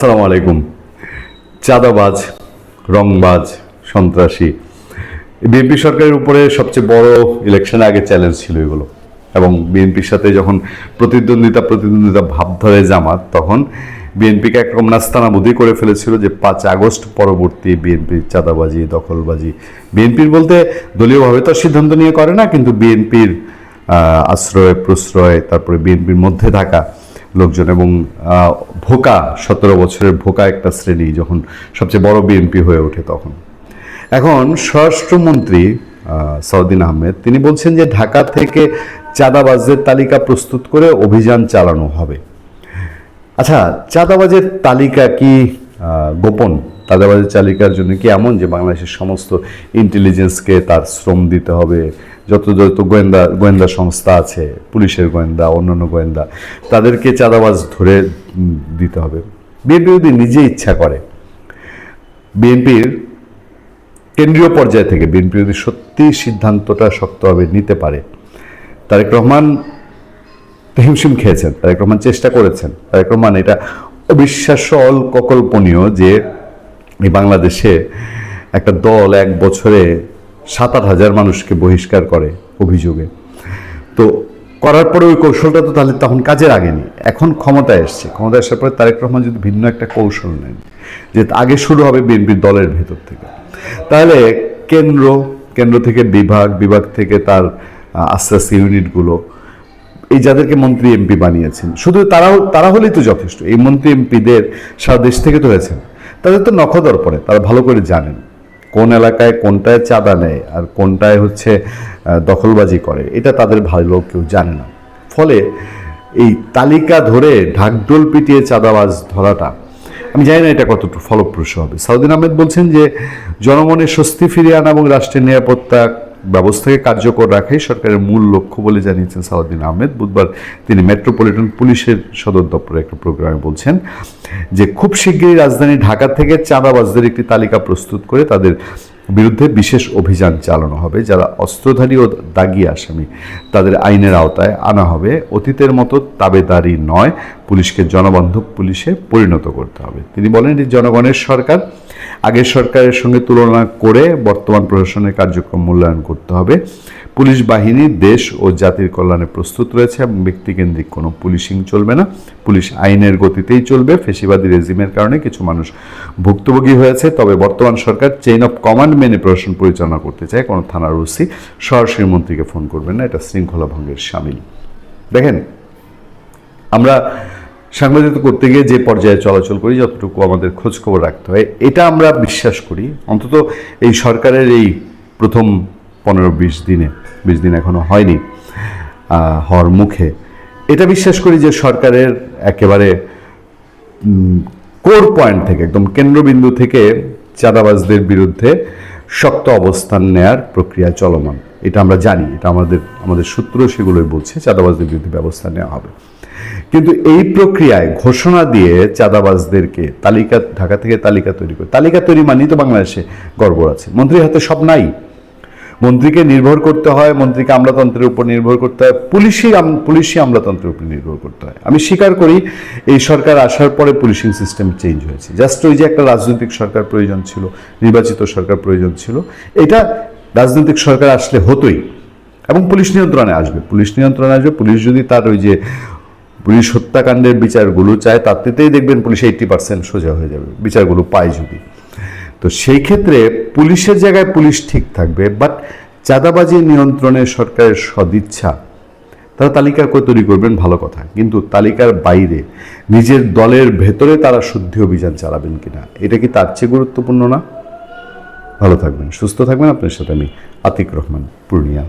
আসসালামু আলাইকুম। চাঁদাবাজ, রংবাজ, সন্ত্রাসী, বিএনপি সরকারের উপরে সবচেয়ে বড় ইলেকশনের আগে চ্যালেঞ্জ ছিল এগুলো। এবং বিএনপির সাথে যখন প্রতিদ্বন্দ্বিতা ভাব ধরে জামাত, তখন বিএনপিকে একরকম নাস্তানাবুদি করে ফেলেছিল যে 5 আগস্ট পরবর্তী বিএনপির চাঁদাবাজি, দখলবাজি, বিএনপির বলতে দলীয়ভাবে তো সিদ্ধান্ত নিয়ে করে না, কিন্তু বিএনপির আশ্রয় প্রশ্রয়, তারপরে বিএনপির মধ্যে থাকা লোকজন এবং ভোকা 17 বছরের ভোকা একটা শ্রেণী যখন সবচেয়ে বড় বিএনপি হয়ে ওঠে, তখন এখন স্বরাষ্ট্রমন্ত্রী সাউদ্দিন আহমেদ তিনি বলছেন যে ঢাকা থেকে চাঁদাবাজদের তালিকা প্রস্তুত করে অভিযান চালানো হবে। আচ্ছা, চাঁদাবাজের তালিকা কি গোপন? চাঁদাবাজের তালিকার জন্য কি এমন যে বাংলাদেশের সমস্ত ইন্টেলিজেন্সকে তার শ্রম দিতে হবে? যত গোয়েন্দা সংস্থা আছে, পুলিশের গোয়েন্দা, অন্যান্য গোয়েন্দা, তাদেরকে চাঁদাবাজ ধরে দিতে হবে? বিএনপি যদি নিজে ইচ্ছা করে, বিএনপির কেন্দ্রীয় পর্যায় থেকে বিএনপি যদি সত্যি সিদ্ধান্তটা শক্তভাবে নিতে পারে, তারেক রহমান হিমশিম খেয়েছেন, তারেক রহমান চেষ্টা করেছেন, তারেক রহমান এটা অবিশ্বাস্য অকল্পনীয় যে এই বাংলাদেশে একটা দল এক বছরে 7-8 হাজার মানুষকে বহিষ্কার করে অভিযোগে। তো করার পরে ওই কৌশলটা তো তাহলে তখন কাজে লাগেনি। এখন ক্ষমতায় আসার পরে তারেক রহমান যদি ভিন্ন একটা কৌশল নেন, যে আগে শুরু হবে বিএনপির দলের ভেতর থেকে, তাহলে কেন্দ্র থেকে বিভাগ থেকে তার আস্তে আস্তে ইউনিটগুলো, এই যাদেরকে মন্ত্রী এমপি বানিয়েছেন, শুধু তারা হলেই তো যথেষ্ট। এই মন্ত্রী এমপিদের সারা দেশ থেকে তো হয়েছেন, তাদের তো নখদর পড়ে, তারা ভালো করে জানেন কোন এলাকায় কোনটায় চাঁদা নেয় আর কোনটায় হচ্ছে দখলবাজি করে, এটা তাদের ভালো কেউ জানে না। ফলে এই তালিকা ধরে ঢাকঢোল পিটিয়ে চাঁদাবাজ ধরাটা, আমি জানি না এটা কতটুকু ফলপ্রসূ হবে। সাউদ্দিন আহমেদ বলছেন যে জনমনের স্বস্তি ফিরিয়ে আনা এবং রাষ্ট্রের নিরাপত্তা ব্যবস্থাকে কার্যকর রাখাই সরকারের মূল লক্ষ্য বলে জানিয়েছেন সাউদ্দিন আহমেদ। বুধবার তিনি মেট্রোপলিটন পুলিশের সদর দপ্তরে একটা প্রোগ্রামে বলছেন যে খুব শীঘ্রই রাজধানী ঢাকা থেকে চাঁদাবাজদের একটি তালিকা প্রস্তুত করে তাদের বিরুদ্ধে বিশেষ অভিযান চালানো হবে। যারা অস্ত্রধারী ও দাগী আসামি, তাদের আইনের আওতায় আনা হবে। অতীতের মতো তাবেদারি নয়, পুলিশকে জনবান্ধব পুলিশে পরিণত করতে হবে। তিনি বলেন যে জনগণের সরকার, আগের সরকারের সঙ্গে তুলনা করে বর্তমান প্রশাসনের কার্যক্রম মূল্যায়ন করতে হবে। পুলিশ বাহিনী দেশ ও জাতির কল্যাণে প্রস্তুত রয়েছে এবং ব্যক্তিকেন্দ্রিক কোনো পুলিশিং চলবে না। পুলিশ আইনের গতিতেই চলবে। ফেসিবাদী রেজিমের কারণে কিছু মানুষ ভুক্তভোগী হয়েছে, তবে বর্তমান সরকার চেইন অফ কমান্ড মেনে প্রশাসন পরিচালনা করতে চায়। কোনো থানার ওসি সরাসরি মন্ত্রীকে ফোন করবেন না, এটা শৃঙ্খলা ভঙ্গের শামিল। দেখেন, আমরা সাংবাদিকতা করতে গিয়ে যে পর্যায়ে চলাচল করি, যতটুকু আমাদের খোঁজ খবর রাখতে হয়, এটা আমরা বিশ্বাস করি অন্তত এই সরকারের এই প্রথম 15-20 দিন এখনো হয়নি হওয়ার মুখে, এটা বিশ্বাস করি যে সরকারের একেবারে কোর পয়েন্ট থেকে, একদম কেন্দ্রবিন্দু থেকে চাঁদাবাজদের বিরুদ্ধে শক্ত অবস্থান নেয়ার প্রক্রিয়া চলমান। এটা আমরা জানি, এটা আমাদের সূত্র সেগুলোই বলছে চাঁদাবাজদের বিরুদ্ধে ব্যবস্থা নেওয়া হবে। কিন্তু এই প্রক্রিয়ায় ঘোষণা দিয়ে চাঁদাবাজদেরকে ঢাকা থেকে তালিকা তৈরি মানেই তো বাংলাদেশে গড়বড় আছে। মন্ত্রীর হাতে সব নাই, মন্ত্রীকে নির্ভর করতে হয়, মন্ত্রীকে আমলাতন্ত্রের উপর নির্ভর করতে হয়, পুলিশি আমলাতন্ত্রের উপর নির্ভর করতে হয়। আমি স্বীকার করি এই সরকার আসার পরে পুলিশিং সিস্টেম চেঞ্জ হয়েছে। জাস্ট ওই যে একটা রাজনৈতিক সরকার প্রয়োজন ছিল, নির্বাচিত সরকার প্রয়োজন ছিল, এটা রাজনৈতিক সরকার আসলে হতোই এবং পুলিশ নিয়ন্ত্রণে আসবে। পুলিশ যদি তার ওই যে পুলিশ হত্যাকাণ্ডের বিচারগুলো চায়, তাতেই দেখবেন পুলিশ 80% সোজা হয়ে যাবে, বিচারগুলো পায় যদি। তো সেই ক্ষেত্রে পুলিশের জায়গায় পুলিশ ঠিক থাকবে, বাট চাঁদাবাজি নিয়ন্ত্রণে সরকারের সদিচ্ছা, তারা তালিকা তৈরি করবেন ভালো কথা, কিন্তু তালিকার বাইরে নিজের দলের ভেতরে তারা শুদ্ধি অভিযান চালাবেন কিনা, এটা কি তার চেয়ে গুরুত্বপূর্ণ না? ভালো থাকবেন, সুস্থ থাকবেন। আপনার সাথে আমি আতিক রহমান, পূর্ণিয়া।